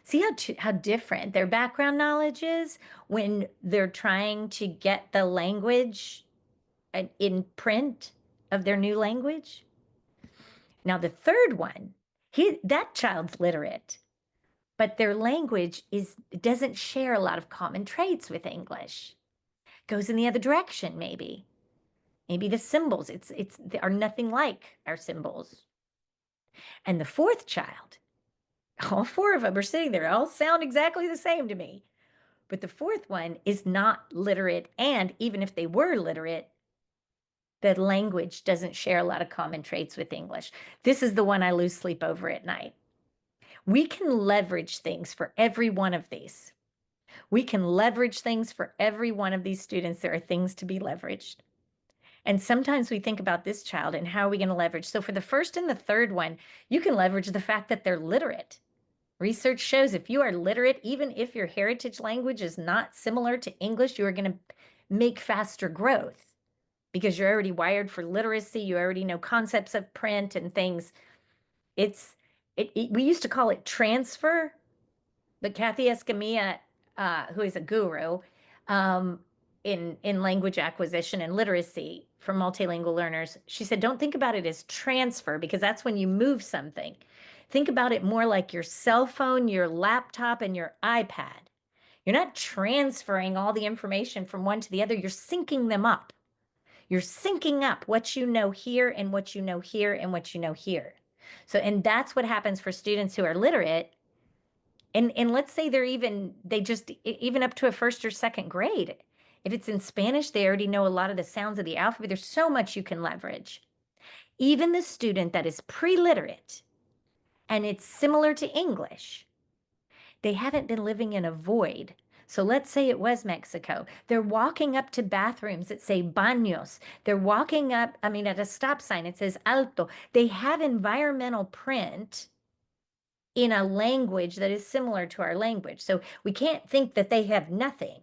See how different their background knowledge is when they're trying to get the language in print of their new language? Now, the third one, that child's literate, but their language doesn't share a lot of common traits with English. Goes in the other direction, maybe. Maybe the symbols, they are nothing like our symbols. And the fourth child, all four of them are sitting there, all sound exactly the same to me. But the fourth one is not literate. And even if they were literate, the language doesn't share a lot of common traits with English. This is the one I lose sleep over at night. We can leverage things for every one of these. We can leverage things for every one of these students. There are things to be leveraged. And sometimes we think about this child and how are we going to leverage? So for the first and the third one, you can leverage the fact that they're literate. Research shows if you are literate, even if your heritage language is not similar to English, you are going to make faster growth because you're already wired for literacy. You already know concepts of print and things. We used to call it transfer, but Kathy Escamilla, who is a guru in language acquisition and literacy for multilingual learners, she said, don't think about it as transfer because that's when you move something. Think about it more like your cell phone, your laptop, and your iPad. You're not transferring all the information from one to the other. You're syncing them up. You're syncing up what you know here and what you know here and what you know here. So, and that's what happens for students who are literate. And let's say they just even up to a first or second grade. If it's in Spanish, they already know a lot of the sounds of the alphabet. There's so much you can leverage. Even the student that is pre-literate and it's similar to English, they haven't been living in a void. So let's say it was Mexico. They're walking up to bathrooms that say baños. They're walking up, at a stop sign, it says alto. They have environmental print in a language that is similar to our language. So we can't think that they have nothing.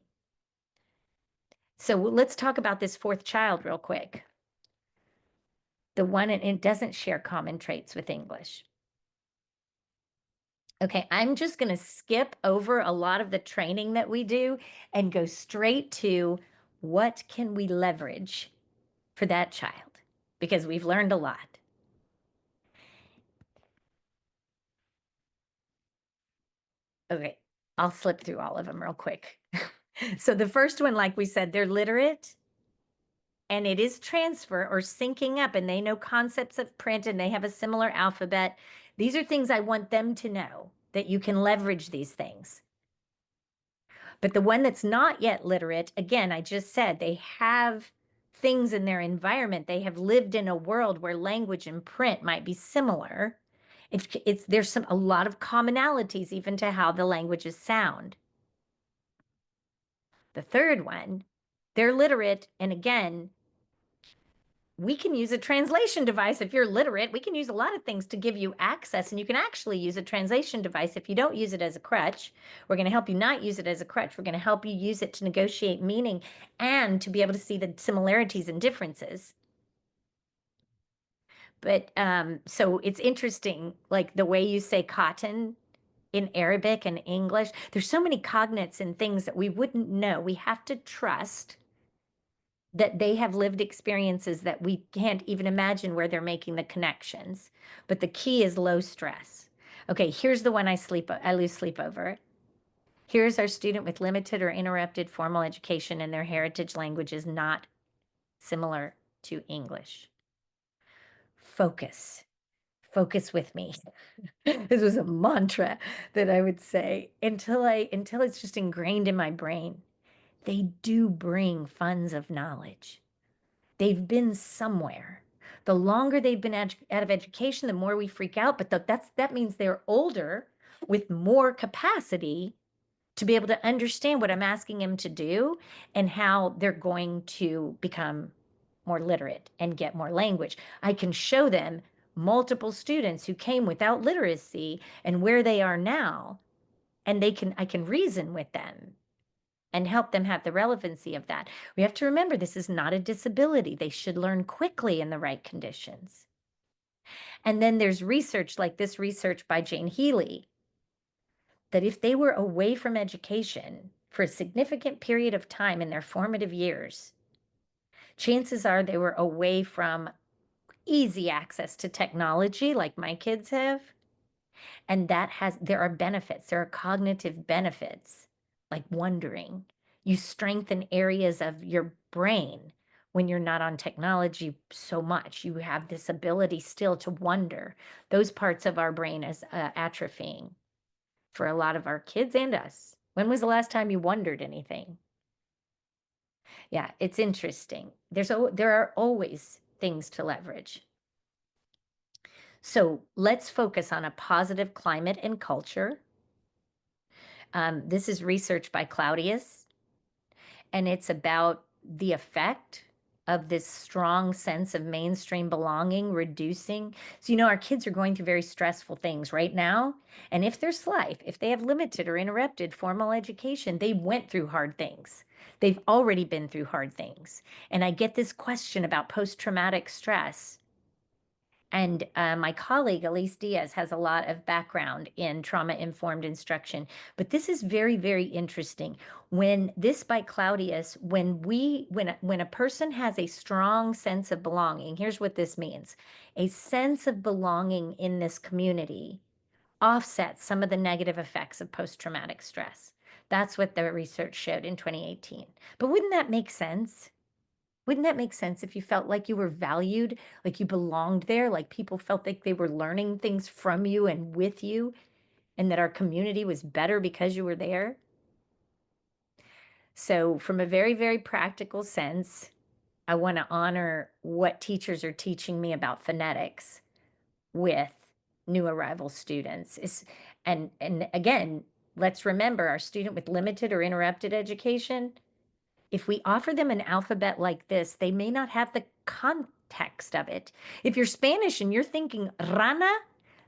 So let's talk about this fourth child real quick. The one, it doesn't share common traits with English. Okay, I'm just going to skip over a lot of the training that we do and go straight to what can we leverage for that child, because we've learned a lot. Okay, I'll slip through all of them real quick. So the first one, like we said, they're literate and it is transfer or syncing up, and they know concepts of print and they have a similar alphabet. These are things I want them to know, that you can leverage these things. But the one that's not yet literate, again, I just said they have things in their environment. They have lived in a world where language and print might be similar. There's a lot of commonalities even to how the languages sound. The third one, they're literate, and again, we can use a translation device. If you're literate, we can use a lot of things to give you access, and you can actually use a translation device if you don't use it as a crutch. We're going to help you not use it as a crutch. We're going to help you use it to negotiate meaning and to be able to see the similarities and differences. But so it's interesting, like the way you say cotton in Arabic and English. There's so many cognates and things that we wouldn't know. We have to trust that they have lived experiences that we can't even imagine where they're making the connections. But the key is low stress. Okay, here's the one I lose sleep over. Here's our student with limited or interrupted formal education and their heritage language is not similar to English. Focus. Focus with me. This was a mantra that I would say until it's just ingrained in my brain. They do bring funds of knowledge. They've been somewhere. The longer they've been out of education, the more we freak out. But that means they're older with more capacity to be able to understand what I'm asking them to do and how they're going to become more literate and get more language. I can show them multiple students who came without literacy and where they are now, and I can reason with them and help them have the relevancy of that. We have to remember this is not a disability. They should learn quickly in the right conditions. And then there's research like this research by Jane Healy that if they were away from education for a significant period of time in their formative years, chances are they were away from easy access to technology like my kids have. And there are benefits, there are cognitive benefits, like wondering. You strengthen areas of your brain when you're not on technology so much. You have this ability still to wonder. Those parts of our brain is atrophying for a lot of our kids and us. When was the last time you wondered anything? Yeah, it's interesting. There are always things to leverage. So let's focus on a positive climate and culture. This is research by Claudius, and it's about the effect of this strong sense of mainstream belonging reducing. So, our kids are going through very stressful things right now. And if they're SLIFE, if they have limited or interrupted formal education, they went through hard things. They've already been through hard things. And I get this question about post-traumatic stress. And my colleague, Elise Diaz, has a lot of background in trauma-informed instruction. But this is very, very interesting. By Claudius, when a person has a strong sense of belonging, here's what this means. A sense of belonging in this community offsets some of the negative effects of post-traumatic stress. That's what the research showed in 2018. But wouldn't that make sense? Wouldn't that make sense if you felt like you were valued, like you belonged there, like people felt like they were learning things from you and with you, and that our community was better because you were there? So, from a very, very practical sense, I want to honor what teachers are teaching me about phonetics with new arrival students. And again, let's remember our student with limited or interrupted education. If we offer them an alphabet like this, they may not have the context of it. If you're Spanish and you're thinking rana,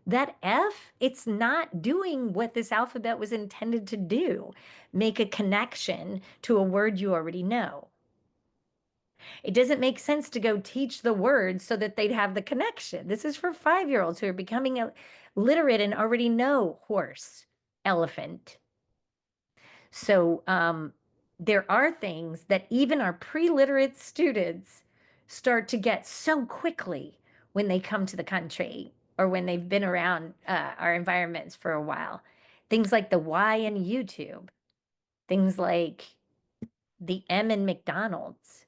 that F, it's not doing what this alphabet was intended to do. Make a connection to a word you already know. It doesn't make sense to go teach the words so that they'd have the connection. This is for 5-year-olds who are becoming literate and already know horse, elephant. So there are things that even our pre-literate students start to get so quickly when they come to the country or when they've been around our environments for a while. Things like the Y in YouTube, things like the M in McDonald's.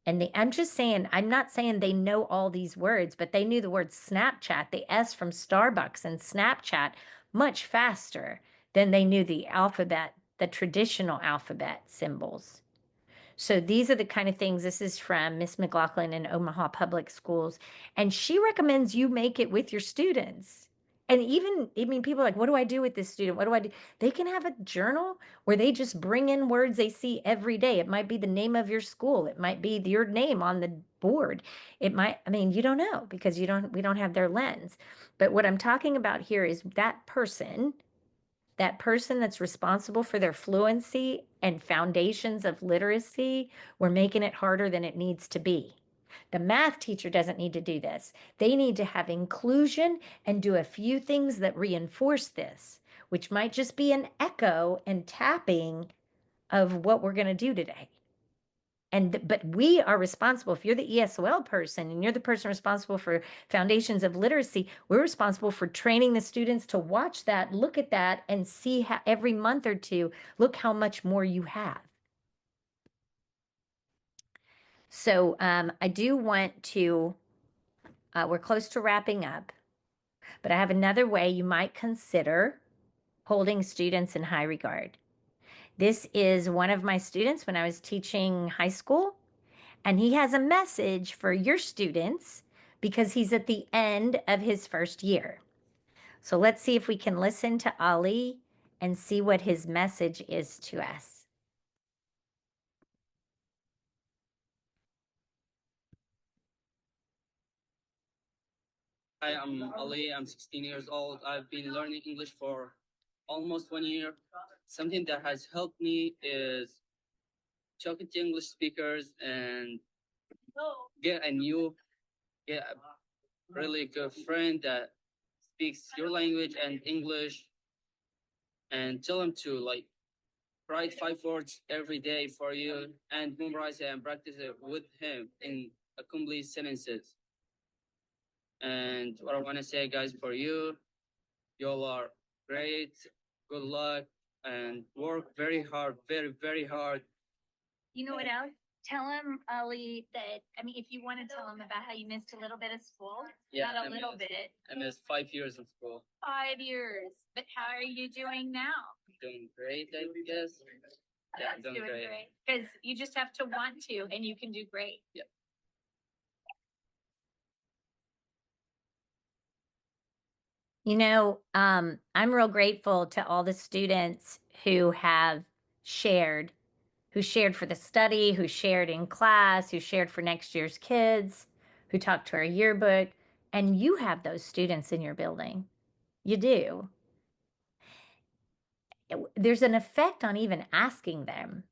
And I'm just saying, I'm not saying they know all these words, but they knew the word Snapchat, the S from Starbucks and Snapchat much faster than they knew the alphabet the traditional alphabet symbols. So these are the kind of things. This is from Miss McLaughlin in Omaha Public Schools, and she recommends you make it with your students. And even, I mean, people are like, what do I do with this student? What do I do? They can have a journal where they just bring in words they see every day. It might be the name of your school. It might be your name on the board. It might, I mean, you don't know because we don't have their lens. But what I'm talking about here is that person that's responsible for their fluency and foundations of literacy, we're making it harder than it needs to be. The math teacher doesn't need to do this. They need to have inclusion and do a few things that reinforce this, which might just be an echo and tapping of what we're going to do today. But we are responsible. If you're the ESOL person and you're the person responsible for foundations of literacy, we're responsible for training the students to watch that, look at that, and see how every month or two, look how much more you have. So I do want to, we're close to wrapping up, but I have another way you might consider holding students in high regard. This is one of my students when I was teaching high school. And he has a message for your students because he's at the end of his first year. So let's see if we can listen to Ali and see what his message is to us. Hi, I'm Ali. I'm 16 years old. I've been learning English for almost 1 year. Something that has helped me is talking to English speakers and get a new, get a really good friend that speaks your language and English, and tell them to like write 5 words every day for you and memorize it and practice it with him in a complete sentences. And what I want to say, guys, for you, y'all are great. Good luck and work very hard, very, very hard. You know what else? Tell him, Ali, that, I mean, if you want to tell him about how you missed a little bit of school, Yeah, not a little bit. I missed 5 years of school. 5 years. But how are you doing now? Doing great, I guess. Yeah, I'm doing great. Because you just have to want to, and you can do great. Yeah. You know, I'm real grateful to all the students who have shared, who shared for the study, who shared in class, who shared for next year's kids, who talked to our yearbook. And you have those students in your building. You do. There's an effect on even asking them,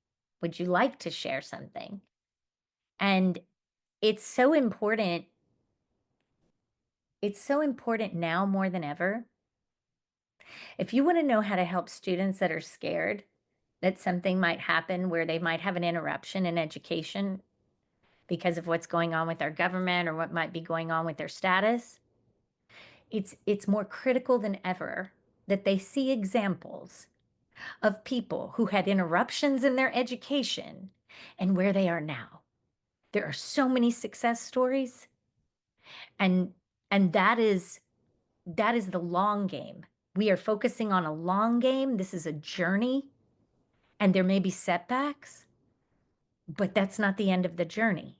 would you like to share something? And it's so important. It's so important now more than ever. If you want to know how to help students that are scared that something might happen where they might have an interruption in education because of what's going on with our government or what might be going on with their status, it's more critical than ever that they see examples of people who had interruptions in their education and where they are now. There are so many success stories, and that is the long game. We are focusing on a long game. This is a journey, and there may be setbacks, but that's not the end of the journey.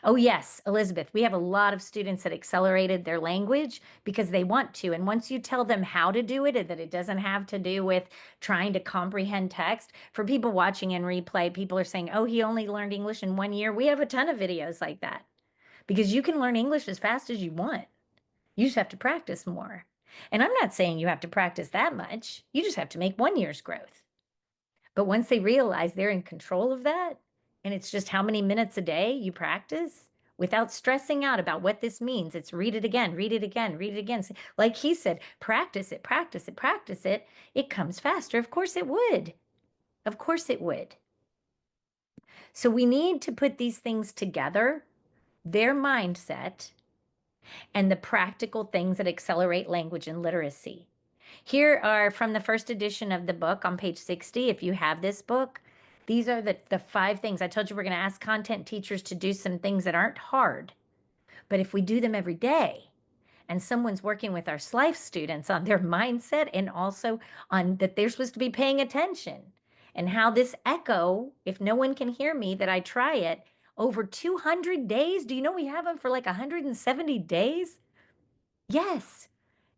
Oh, yes, Elizabeth, we have a lot of students that accelerated their language because they want to. And once you tell them how to do it and that it doesn't have to do with trying to comprehend text, for people watching in replay, people are saying, oh, he only learned English in 1 year. We have a ton of videos like that because you can learn English as fast as you want. You just have to practice more. And I'm not saying you have to practice that much. You just have to make 1 year's growth. But once they realize they're in control of that, and it's just how many minutes a day you practice without stressing out about what this means, it's read it again, read it again, read it again. Like he said, practice it, practice it, practice it. It comes faster. Of course it would. Of course it would. So we need to put these things together, their mindset, and the practical things that accelerate language and literacy. Here are from the first edition of the book on page 60. If you have this book, these are the 5 things. I told you we're going to ask content teachers to do some things that aren't hard. But if we do them every day and someone's working with our SLIFE students on their mindset and also on that they're supposed to be paying attention and how this echo, if no one can hear me, that I try it over 200 days. Do you know we have them for like 170 days? Yes,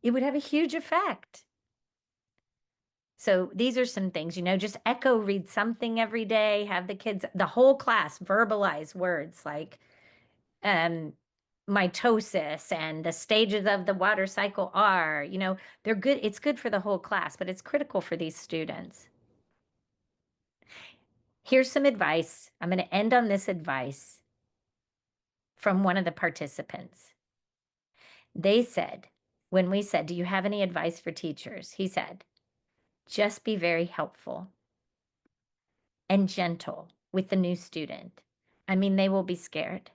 it would have a huge effect. So these are some things, just echo read something every day, have the kids, the whole class verbalize words like mitosis and the stages of the water cycle are, they're good. It's good for the whole class, but it's critical for these students. Here's some advice. I'm going to end on this advice from one of the participants. They said, when we said, do you have any advice for teachers? He said, just be very helpful and gentle with the new student. I mean, they will be scared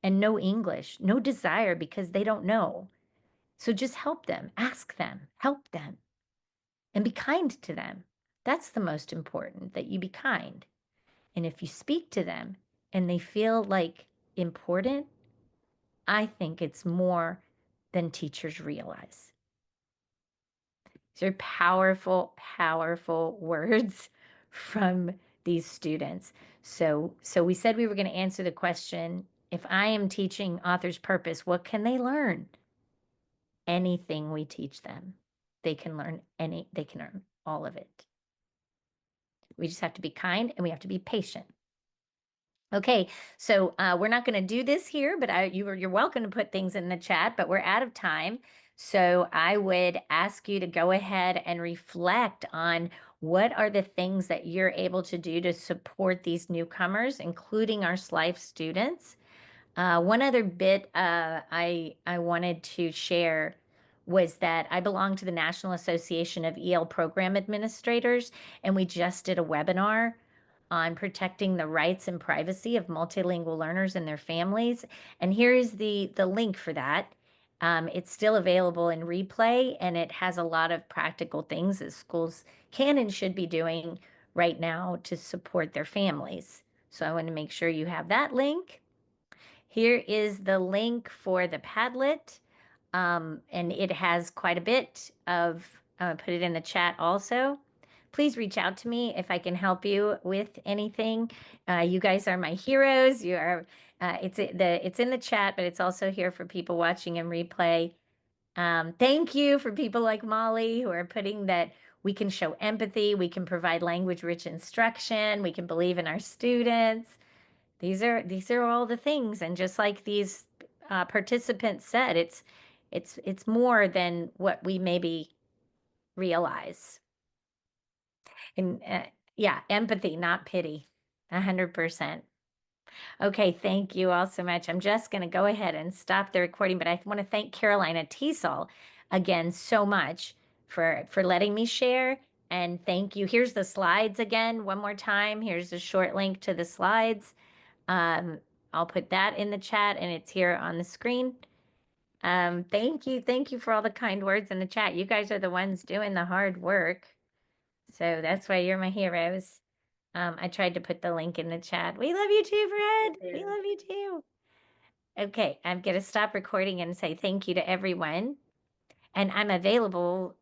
and no English, no desire because they don't know. So just help them, ask them, help them, and be kind to them. That's the most important, that you be kind. And if you speak to them and they feel like important, I think it's more than teachers realize. These are powerful, powerful words from these students. So we said we were going to answer the question, if I am teaching author's purpose, what can they learn? Anything we teach them. They can learn all of it. We just have to be kind and we have to be patient. Okay, so we're not going to do this here, but you're welcome to put things in the chat, but we're out of time. So I would ask you to go ahead and reflect on what are the things that you're able to do to support these newcomers, including our SLIFE students. One other bit I wanted to share was that I belong to the National Association of EL Program Administrators, and we just did a webinar on protecting the rights and privacy of multilingual learners and their families. And here is the link for that. It's still available in replay, and it has a lot of practical things that schools can and should be doing right now to support their families. So I want to make sure you have that link. Here is the link for the Padlet, and it has quite a bit of, put it in the chat also. Please reach out to me if I can help you with anything. You guys are my heroes. You are. It's in the chat, but it's also here for people watching in replay. Thank you for people like Molly who are putting that we can show empathy, we can provide language-rich instruction, we can believe in our students. These are all the things, and just like these participants said, it's more than what we maybe realize. And yeah, empathy, not pity, 100%. Okay, thank you all so much. I'm just going to go ahead and stop the recording, but I want to thank Carolina TESOL again so much for letting me share. And thank you. Here's the slides again, one more time. Here's a short link to the slides. I'll put that in the chat and it's here on the screen. Thank you. Thank you for all the kind words in the chat. You guys are the ones doing the hard work. So that's why you're my heroes. I tried to put the link in the chat. We love you too, Fred. We love you too. Okay, I'm going to stop recording and say thank you to everyone. And I'm available